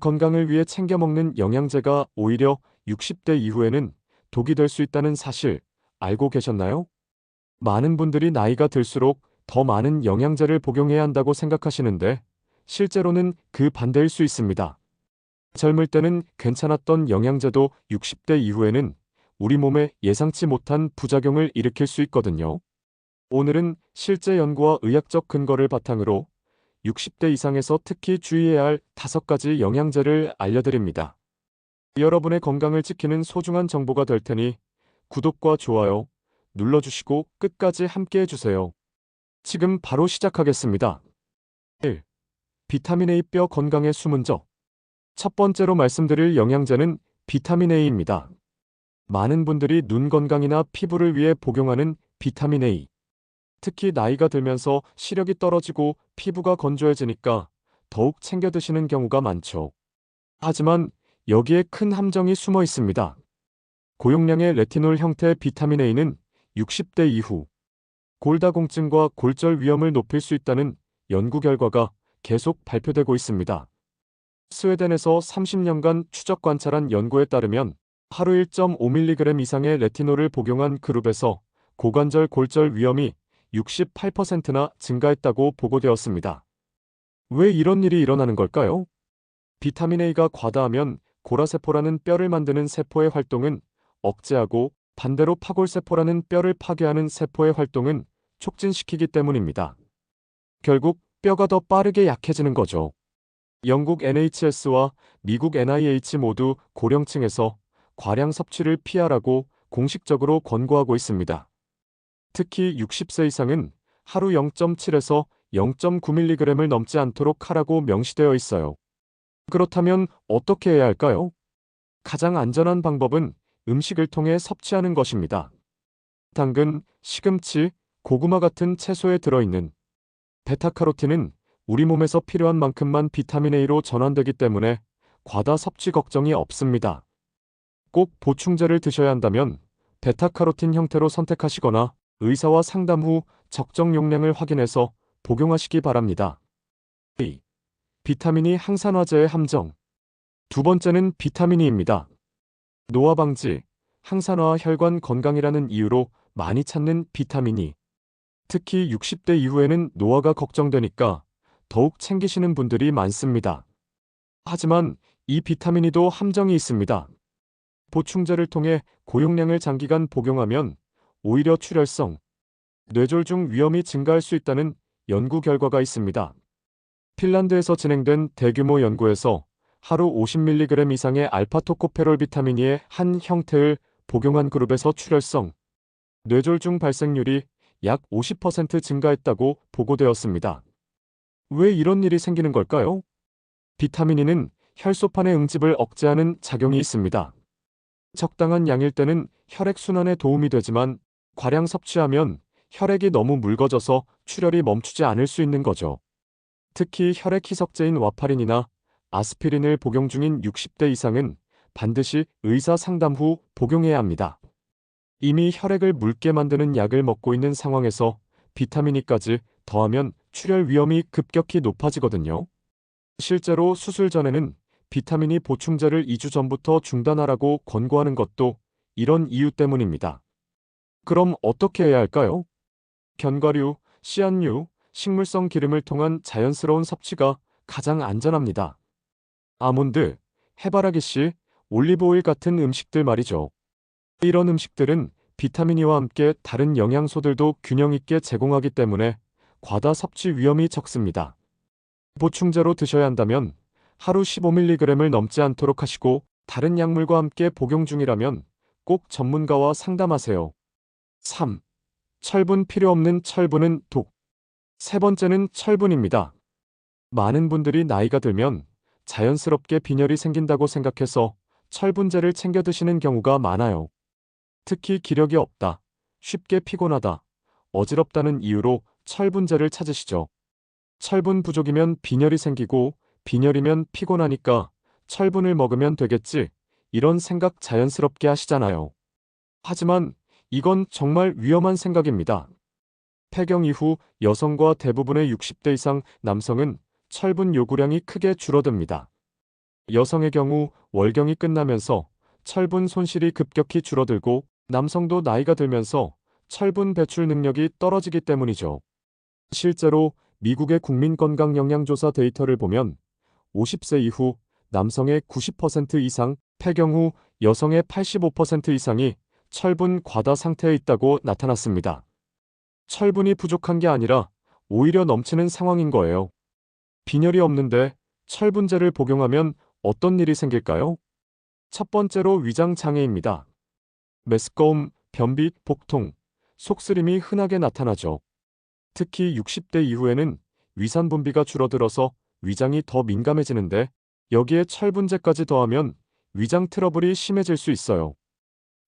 건강을 위해 챙겨 먹는 영양제가 오히려 60대 이후에는 독이 될 수 있다는 사실 알고 계셨나요? 많은 분들이 나이가 들수록 더 많은 영양제를 복용해야 한다고 생각하시는데 실제로는 그 반대일 수 있습니다. 젊을 때는 괜찮았던 영양제도 60대 이후에는 우리 몸에 예상치 못한 부작용을 일으킬 수 있거든요. 오늘은 실제 연구와 의학적 근거를 바탕으로 60대 이상에서 특히 주의해야 할 5가지 영양제를 알려드립니다. 여러분의 건강을 지키는 소중한 정보가 될 테니 구독과 좋아요 눌러주시고 끝까지 함께 해주세요. 지금 바로 시작하겠습니다. 1. 비타민 A 뼈 건강의 숨은 적. 첫 번째로 말씀드릴 영양제는 비타민 A입니다. 많은 분들이 눈 건강이나 피부를 위해 복용하는 비타민 A. 특히 나이가 들면서 시력이 떨어지고 피부가 건조해지니까 더욱 챙겨 드시는 경우가 많죠. 하지만 여기에 큰 함정이 숨어 있습니다. 고용량의 레티놀 형태 비타민 A는 60대 이후 골다공증과 골절 위험을 높일 수 있다는 연구 결과가 계속 발표되고 있습니다. 스웨덴에서 30년간 추적 관찰한 연구에 따르면 하루 1.5mg 이상의 레티놀을 복용한 그룹에서 고관절 골절 위험이 68%나 증가했다고 보고되었습니다. 왜 이런 일이 일어나는 걸까요? 비타민 A가 과다하면 고라세포라는 뼈를 만드는 세포의 활동은 억제하고 반대로 파골세포라는 뼈를 파괴하는 세포의 활동은 촉진시키기 때문입니다. 결국 뼈가 더 빠르게 약해지는 거죠. 영국 NHS와 미국 NIH 모두 고령층에서 과량 섭취를 피하라고 공식적으로 권고하고 있습니다. 특히 60세 이상은 하루 0.7에서 0.9mg을 넘지 않도록 하라고 명시되어 있어요. 그렇다면 어떻게 해야 할까요? 가장 안전한 방법은 음식을 통해 섭취하는 것입니다. 당근, 시금치, 고구마 같은 채소에 들어있는 베타카로틴은 우리 몸에서 필요한 만큼만 비타민 A로 전환되기 때문에 과다 섭취 걱정이 없습니다. 꼭 보충제를 드셔야 한다면 베타카로틴 형태로 선택하시거나 의사와 상담 후 적정 용량을 확인해서 복용하시기 바랍니다. 2. 비타민이 항산화제의 함정. 두 번째는 비타민 E입니다. 노화 방지, 항산화와 혈관 건강이라는 이유로 많이 찾는 비타민 E. 특히 60대 이후에는 노화가 걱정되니까 더욱 챙기시는 분들이 많습니다. 하지만 이 비타민 E도 함정이 있습니다. 보충제를 통해 고용량을 장기간 복용하면 오히려 출혈성, 뇌졸중 위험이 증가할 수 있다는 연구 결과가 있습니다. 핀란드에서 진행된 대규모 연구에서 하루 50mg 이상의 알파토코페롤 비타민 E의 한 형태를 복용한 그룹에서 출혈성, 뇌졸중 발생률이 약 50% 증가했다고 보고되었습니다. 왜 이런 일이 생기는 걸까요? 비타민 E는 혈소판의 응집을 억제하는 작용이 있습니다. 적당한 양일 때는 혈액순환에 도움이 되지만 과량 섭취하면 혈액이 너무 묽어져서 출혈이 멈추지 않을 수 있는 거죠. 특히 혈액 희석제인 와파린이나 아스피린을 복용 중인 60대 이상은 반드시 의사 상담 후 복용해야 합니다. 이미 혈액을 묽게 만드는 약을 먹고 있는 상황에서 비타민 E까지 더하면 출혈 위험이 급격히 높아지거든요. 실제로 수술 전에는 비타민 E 보충제를 2주 전부터 중단하라고 권고하는 것도 이런 이유 때문입니다. 그럼 어떻게 해야 할까요? 견과류, 씨앗류, 식물성 기름을 통한 자연스러운 섭취가 가장 안전합니다. 아몬드, 해바라기씨, 올리브오일 같은 음식들 말이죠. 이런 음식들은 비타민 E와 함께 다른 영양소들도 균형 있게 제공하기 때문에 과다 섭취 위험이 적습니다. 보충제로 드셔야 한다면 하루 15mg을 넘지 않도록 하시고 다른 약물과 함께 복용 중이라면 꼭 전문가와 상담하세요. 3. 철분 필요 없는 철분은 독. 세 번째는 철분입니다. 많은 분들이 나이가 들면 자연스럽게 빈혈이 생긴다고 생각해서 철분제를 챙겨 드시는 경우가 많아요. 특히 기력이 없다, 쉽게 피곤하다, 어지럽다는 이유로 철분제를 찾으시죠. 철분 부족이면 빈혈이 생기고 빈혈이면 피곤하니까 철분을 먹으면 되겠지, 이런 생각 자연스럽게 하시잖아요. 하지만 이건 정말 위험한 생각입니다. 폐경 이후 여성과 대부분의 60대 이상 남성은 철분 요구량이 크게 줄어듭니다. 여성의 경우 월경이 끝나면서 철분 손실이 급격히 줄어들고 남성도 나이가 들면서 철분 배출 능력이 떨어지기 때문이죠. 실제로 미국의 국민건강영양조사 데이터를 보면 50세 이후 남성의 90% 이상, 폐경 후 여성의 85% 이상이 철분 과다 상태에 있다고 나타났습니다. 철분이 부족한 게 아니라 오히려 넘치는 상황인 거예요. 빈혈이 없는데 철분제를 복용하면 어떤 일이 생길까요? 첫 번째로 위장 장애입니다. 메스꺼움, 변비, 복통, 속쓰림이 흔하게 나타나죠. 특히 60대 이후에는 위산 분비가 줄어들어서 위장이 더 민감해지는데 여기에 철분제까지 더하면 위장 트러블이 심해질 수 있어요.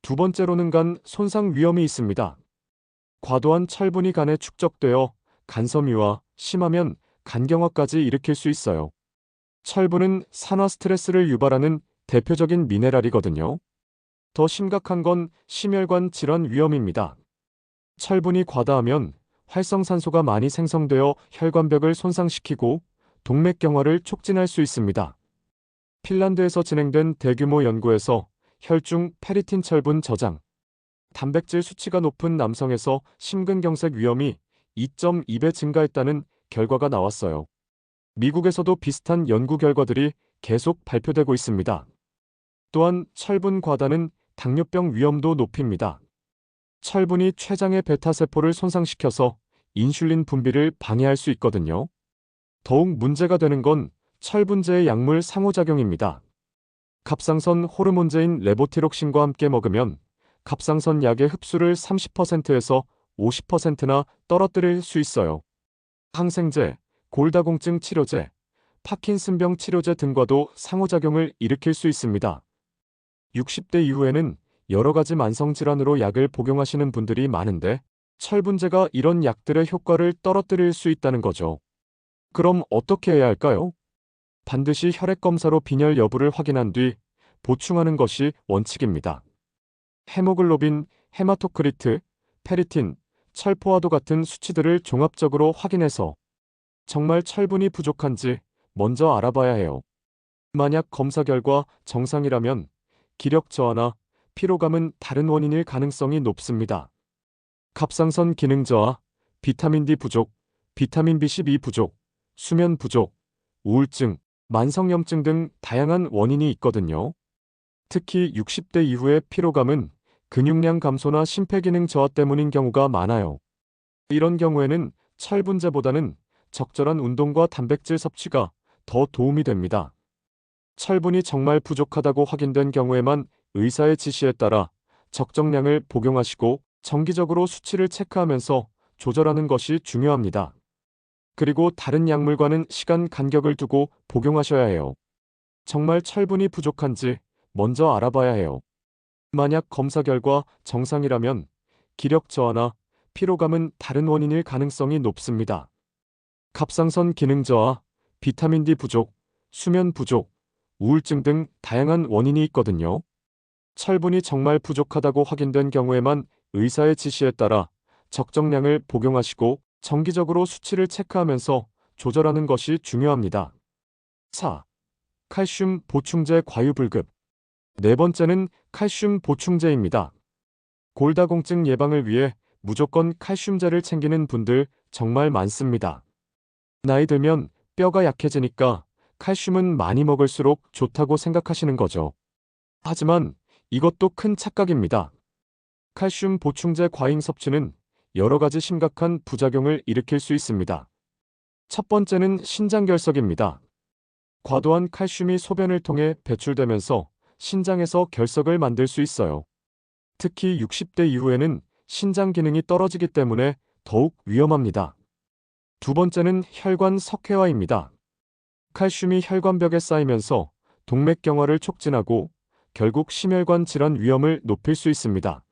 두 번째로는 간 손상 위험이 있습니다. 과도한 철분이 간에 축적되어 간섬유화, 심하면 간경화까지 일으킬 수 있어요. 철분은 산화 스트레스를 유발하는 대표적인 미네랄이거든요. 더 심각한 건 심혈관 질환 위험입니다. 철분이 과다하면 활성산소가 많이 생성되어 혈관벽을 손상시키고 동맥경화를 촉진할 수 있습니다. 핀란드에서 진행된 대규모 연구에서 혈중 페리틴 철분 저장, 단백질 수치가 높은 남성에서 심근경색 위험이 2.2배 증가했다는 결과가 나왔어요. 미국에서도 비슷한 연구 결과들이 계속 발표되고 있습니다. 또한 철분 과다는 당뇨병 위험도 높입니다. 철분이 췌장의 베타세포를 손상시켜서 인슐린 분비를 방해할 수 있거든요. 더욱 문제가 되는 건 철분제의 약물 상호작용입니다. 갑상선 호르몬제인 레보티록신과 함께 먹으면 갑상선 약의 흡수를 30%에서 50%나 떨어뜨릴 수 있어요. 항생제, 골다공증 치료제, 파킨슨병 치료제 등과도 상호작용을 일으킬 수 있습니다. 60대 이후에는 여러 가지 만성질환으로 약을 복용하시는 분들이 많은데 철분제가 이런 약들의 효과를 떨어뜨릴 수 있다는 거죠. 그럼 어떻게 해야 할까요? 반드시 혈액검사로 빈혈 여부를 확인한 뒤 보충하는 것이 원칙입니다. 헤모글로빈, 헤마토크리트, 페리틴, 철포화도 같은 수치들을 종합적으로 확인해서 정말 철분이 부족한지 먼저 알아봐야 해요. 만약 검사 결과 정상이라면 기력 저하나 피로감은 다른 원인일 가능성이 높습니다. 갑상선 기능 저하, 비타민 D 부족, 비타민 B12 부족, 수면 부족, 우울증, 만성염증 등 다양한 원인이 있거든요. 특히 60대 이후의 피로감은 근육량 감소나 심폐기능 저하 때문인 경우가 많아요. 이런 경우에는 철분제보다는 적절한 운동과 단백질 섭취가 더 도움이 됩니다. 철분이 정말 부족하다고 확인된 경우에만 의사의 지시에 따라 적정량을 복용하시고 정기적으로 수치를 체크하면서 조절하는 것이 중요합니다. 그리고 다른 약물과는 시간 간격을 두고 복용하셔야 해요. 정말 철분이 부족한지 먼저 알아봐야 해요. 만약 검사 결과 정상이라면 기력 저하나 피로감은 다른 원인일 가능성이 높습니다. 갑상선 기능 저하, 비타민 D 부족, 수면 부족, 우울증 등 다양한 원인이 있거든요. 철분이 정말 부족하다고 확인된 경우에만 의사의 지시에 따라 적정량을 복용하시고 정기적으로 수치를 체크하면서 조절하는 것이 중요합니다. 4. 칼슘 보충제 과유불급. 네 번째는 칼슘 보충제입니다. 골다공증 예방을 위해 무조건 칼슘제를 챙기는 분들 정말 많습니다. 나이 들면 뼈가 약해지니까 칼슘은 많이 먹을수록 좋다고 생각하시는 거죠. 하지만 이것도 큰 착각입니다. 칼슘 보충제 과잉 섭취는 여러 가지 심각한 부작용을 일으킬 수 있습니다. 첫 번째는 신장결석입니다. 과도한 칼슘이 소변을 통해 배출되면서 신장에서 결석을 만들 수 있어요. 특히 60대 이후에는 신장 기능이 떨어지기 때문에 더욱 위험합니다. 두 번째는 혈관 석회화입니다. 칼슘이 혈관벽에 쌓이면서 동맥경화를 촉진하고 결국 심혈관 질환 위험을 높일 수 있습니다.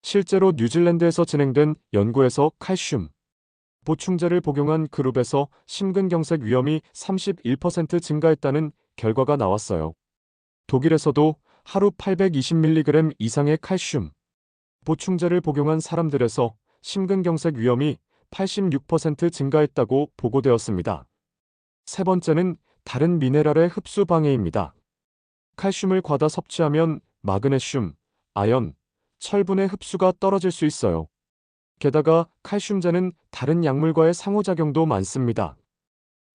실제로 뉴질랜드에서 진행된 연구에서 칼슘 보충제를 복용한 그룹에서 심근경색 위험이 31% 증가했다는 결과가 나왔어요. 독일에서도 하루 820mg 이상의 칼슘 보충제를 복용한 사람들에서 심근경색 위험이 86% 증가했다고 보고되었습니다. 세 번째는 다른 미네랄의 흡수 방해입니다. 칼슘을 과다 섭취하면 마그네슘, 아연, 철분의 흡수가 떨어질 수 있어요. 게다가 칼슘제는 다른 약물과의 상호작용도 많습니다.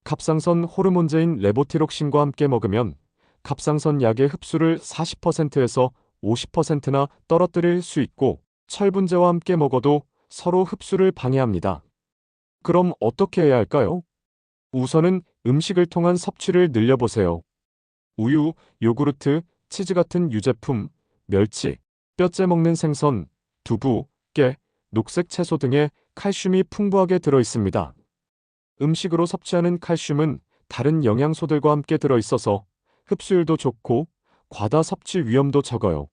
갑상선 호르몬제인 레보티록신과 함께 먹으면 갑상선 약의 흡수를 40%에서 50%나 떨어뜨릴 수 있고, 철분제와 함께 먹어도 서로 흡수를 방해합니다. 그럼 어떻게 해야 할까요? 우선은 음식을 통한 섭취를 늘려보세요. 우유, 요구르트, 치즈 같은 유제품, 멸치, 뼈째 먹는 생선, 두부, 깨, 녹색 채소 등에 칼슘이 풍부하게 들어 있습니다. 음식으로 섭취하는 칼슘은 다른 영양소들과 함께 들어 있어서 흡수율도 좋고 과다 섭취 위험도 적어요.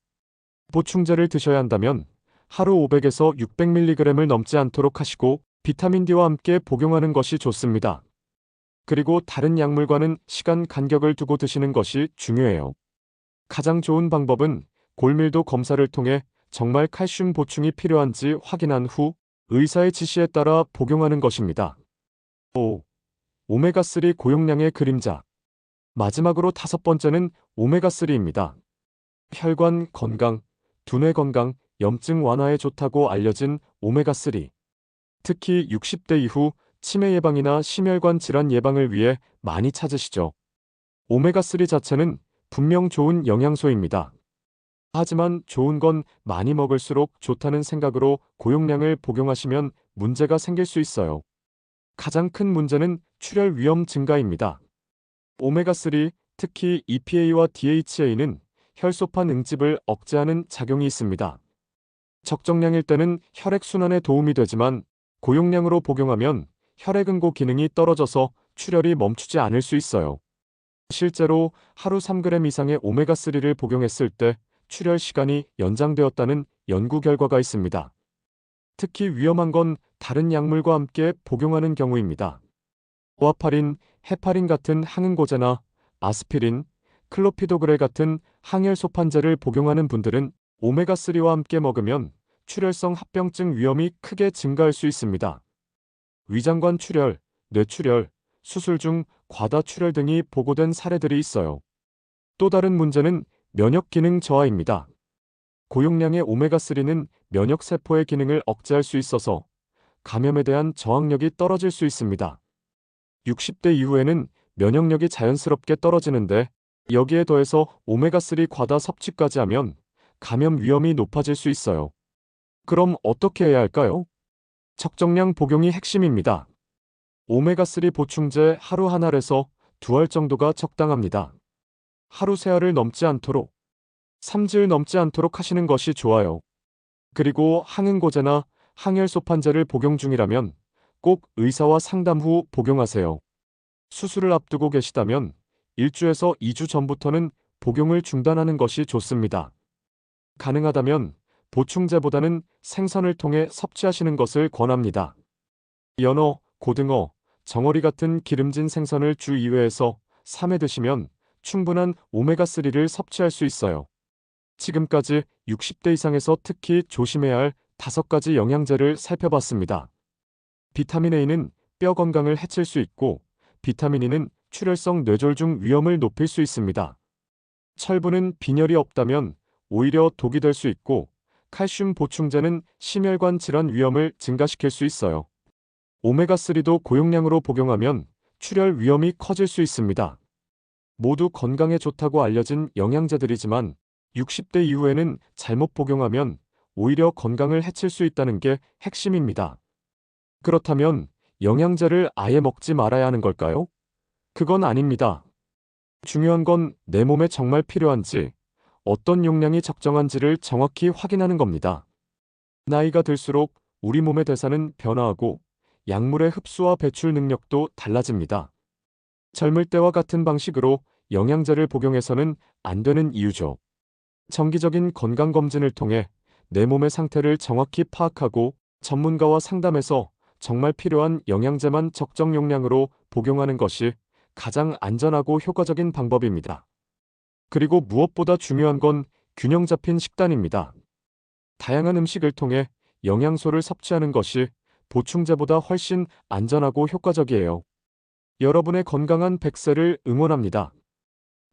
보충제를 드셔야 한다면 하루 500에서 600mg을 넘지 않도록 하시고, 비타민 D와 함께 복용하는 것이 좋습니다. 그리고 다른 약물과는 시간 간격을 두고 드시는 것이 중요해요. 가장 좋은 방법은 골밀도 검사를 통해 정말 칼슘 보충이 필요한지 확인한 후 의사의 지시에 따라 복용하는 것입니다. 5. 오메가3 고용량의 그림자. 마지막으로 5번째는 오메가3입니다. 혈관 건강, 두뇌 건강, 염증 완화에 좋다고 알려진 오메가3. 특히 60대 이후 치매 예방이나 심혈관 질환 예방을 위해 많이 찾으시죠. 오메가3 자체는 분명 좋은 영양소입니다. 하지만 좋은 건 많이 먹을수록 좋다는 생각으로 고용량을 복용하시면 문제가 생길 수 있어요. 가장 큰 문제는 출혈 위험 증가입니다. 오메가3, 특히 EPA와 DHA는 혈소판 응집을 억제하는 작용이 있습니다. 적정량일 때는 혈액순환에 도움이 되지만 고용량으로 복용하면 혈액응고 기능이 떨어져서 출혈이 멈추지 않을 수 있어요. 실제로 하루 3g 이상의 오메가3를 복용했을 때 출혈 시간이 연장되었다는 연구 결과가 있습니다. 특히 위험한 건 다른 약물과 함께 복용하는 경우입니다. 와파린, 헤파린 같은 항응고제나 아스피린, 클로피도그렐 같은 항혈소판제를 복용하는 분들은 오메가3와 함께 먹으면 출혈성 합병증 위험이 크게 증가할 수 있습니다. 위장관 출혈, 뇌출혈, 수술 중 과다 출혈 등이 보고된 사례들이 있어요. 또 다른 문제는 면역 기능 저하입니다. 고용량의 오메가3는 면역세포의 기능을 억제할 수 있어서 감염에 대한 저항력이 떨어질 수 있습니다. 60대 이후에는 면역력이 자연스럽게 떨어지는데, 여기에 더해서 오메가3 과다 섭취까지 하면 감염 위험이 높아질 수 있어요. 그럼 어떻게 해야 할까요? 적정량 복용이 핵심입니다. 오메가3 보충제 하루 한 알에서 2알 정도가 적당합니다. 하루 3알을 넘지 않도록, 3질 넘지 않도록 하시는 것이 좋아요. 그리고 항응고제나 항혈소판제를 복용 중이라면 꼭 의사와 상담 후 복용하세요. 수술을 앞두고 계시다면 1주에서 2주 전부터는 복용을 중단하는 것이 좋습니다. 가능하다면 보충제보다는 생선을 통해 섭취하시는 것을 권합니다. 연어, 고등어, 정어리 같은 기름진 생선을 주 2회에서 3회 드시면 충분한 오메가3를 섭취할 수 있어요. 지금까지 60대 이상에서 특히 조심해야 할 5가지 영양제를 살펴봤습니다. 비타민 A는 뼈 건강을 해칠 수 있고, 비타민 E는 출혈성 뇌졸중 위험을 높일 수 있습니다. 철분은 빈혈이 없다면 오히려 독이 될 수 있고, 칼슘 보충제는 심혈관 질환 위험을 증가시킬 수 있어요. 오메가3도 고용량으로 복용하면 출혈 위험이 커질 수 있습니다. 모두 건강에 좋다고 알려진 영양제들이지만 60대 이후에는 잘못 복용하면 오히려 건강을 해칠 수 있다는 게 핵심입니다. 그렇다면 영양제를 아예 먹지 말아야 하는 걸까요? 그건 아닙니다. 중요한 건 내 몸에 정말 필요한지, 어떤 용량이 적정한지를 정확히 확인하는 겁니다. 나이가 들수록 우리 몸의 대사는 변화하고 약물의 흡수와 배출 능력도 달라집니다. 젊을 때와 같은 방식으로 영양제를 복용해서는 안 되는 이유죠. 정기적인 건강검진을 통해 내 몸의 상태를 정확히 파악하고 전문가와 상담해서 정말 필요한 영양제만 적정 용량으로 복용하는 것이 가장 안전하고 효과적인 방법입니다. 그리고 무엇보다 중요한 건 균형 잡힌 식단입니다. 다양한 음식을 통해 영양소를 섭취하는 것이 보충제보다 훨씬 안전하고 효과적이에요. 여러분의 건강한 100세를 응원합니다.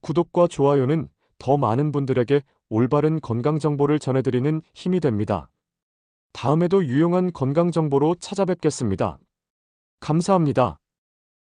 구독과 좋아요는 더 많은 분들에게 올바른 건강 정보를 전해드리는 힘이 됩니다. 다음에도 유용한 건강 정보로 찾아뵙겠습니다. 감사합니다.